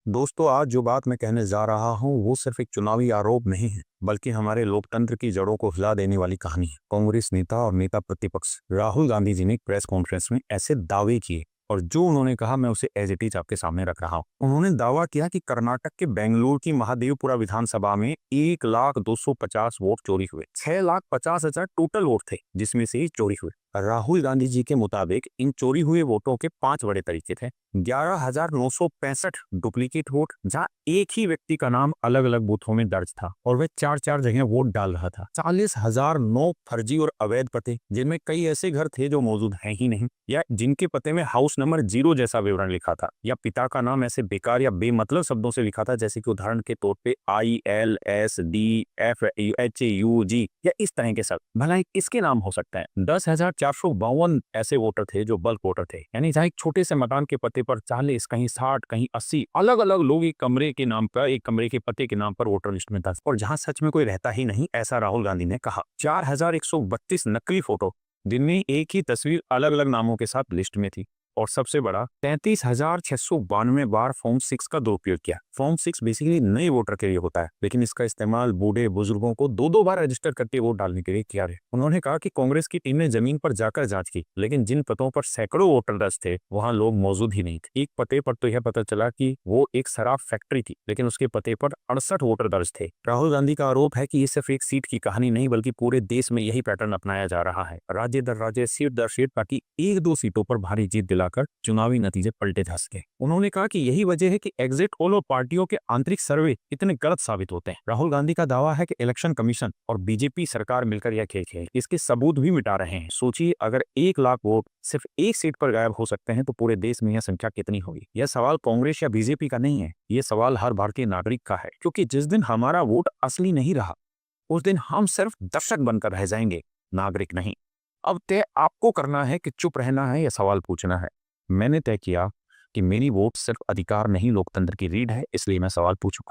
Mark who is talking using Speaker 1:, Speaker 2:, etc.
Speaker 1: दोस्तों, आज जो बात मैं कहने जा रहा हूँ वो सिर्फ एक चुनावी आरोप नहीं है, बल्कि हमारे लोकतंत्र की जड़ों को हिला देने वाली कहानी है। कांग्रेस नेता और नेता प्रतिपक्ष राहुल गांधी जी ने एक प्रेस कॉन्फ्रेंस में ऐसे दावे किए और जो उन्होंने कहा मैं उसे एज इट इज आपके सामने रख रहा हूँ। उन्होंने दावा किया कि कर्नाटक के बेंगलुरु की महादेवपुरा विधानसभा में 1,250 वोट चोरी हुए। 6,50,000 टोटल वोट थे जिसमें से ही चोरी हुए। राहुल गांधी जी के मुताबिक इन चोरी हुए वोटों के 5 बड़े तरीके थे। 11,965 डुप्लीकेट वोट, जहां एक ही व्यक्ति का नाम अलग अलग बूथों में दर्ज था और वह 4-4 जगह वोट डाल रहा था। 40,009 फर्जी और अवैध पते, जिनमें कई ऐसे घर थे जो मौजूद हैं ही नहीं, या जिनके पते में हाउस नंबर 0 जैसा विवरण लिखा था, या पिता का नाम ऐसे बेकार या बेमतलब शब्दों से लिखा था जैसे कि उदाहरण के तौर पे ILSDFHUG या इस तरह के शब्द। भला इसके नाम हो सकता है। 10,452 ऐसे वोटर थे जो बल्क वोटर थे, यानी जहां एक छोटे से मकान के पते पर 40, कहीं 60, कहीं 80 अलग अलग लोग एक कमरे के नाम पर, एक कमरे के पते के नाम पर वोटर लिस्ट में था, और जहां सच में कोई रहता ही नहीं, ऐसा राहुल गांधी ने कहा। 4,132 नकली फोटो, जिनमें एक ही तस्वीर अलग अलग नामों के साथ लिस्ट में थी, और सबसे बड़ा 33,692 बार फॉर्म 6 का दुरुपयोग किया। फॉर्म 6 बेसिकली नए वोटर के लिए होता है, लेकिन इसका इस्तेमाल बूढ़े बुजुर्गों को 2-2 बार रजिस्टर करके वोट डालने के लिए किया है। उन्होंने कहा कि कांग्रेस की टीम ने जमीन पर जाकर जांच की, लेकिन जिन पतों पर सैकड़ों वोटर दर्ज थे वहां लोग मौजूद ही नहीं थे। एक पते पर तो यह पता चला कि वो एक शराब फैक्ट्री थी, लेकिन उसके पते पर 68 वोटर दर्ज थे। राहुल गांधी का आरोप है कि ये सिर्फ एक सीट की कहानी नहीं, बल्कि पूरे देश में यही पैटर्न अपनाया जा रहा है। राज्य दर राज्य, सीट दर सीट, ताकि 1-2 सीटों पर भारी जीत दिलाकर चुनावी नतीजे पलटे जा सके। उन्होंने कहा कि यही वजह है कि एग्जिट पोल और पार्टियों के आंतरिक सर्वे इतने गलत साबित होते हैं। राहुल गांधी का दावा है कि इलेक्शन कमीशन और बीजेपी सरकार मिलकर यह खेल खेल इसके सबूत भी मिटा रहे हैं। सोचिए, अगर 1 लाख वोट सिर्फ एक सीट पर गायब हो सकते हैं तो पूरे देश में यह संख्या कितनी होगी। यह सवाल कांग्रेस या बीजेपी का नहीं है, यह सवाल हर भारतीय नागरिक का है, क्योंकि जिस दिन हमारा वोट असली नहीं रहा, उस दिन हम सिर्फ दर्शक बनकर रह जाएंगे, नागरिक नहीं। अब तय आपको करना है कि चुप रहना है या सवाल पूछना है। मैंने तय किया कि मेरी वोट सिर्फ अधिकार नहीं, लोकतंत्र की रीढ़ है, इसलिए मैं सवाल पूछूंगा।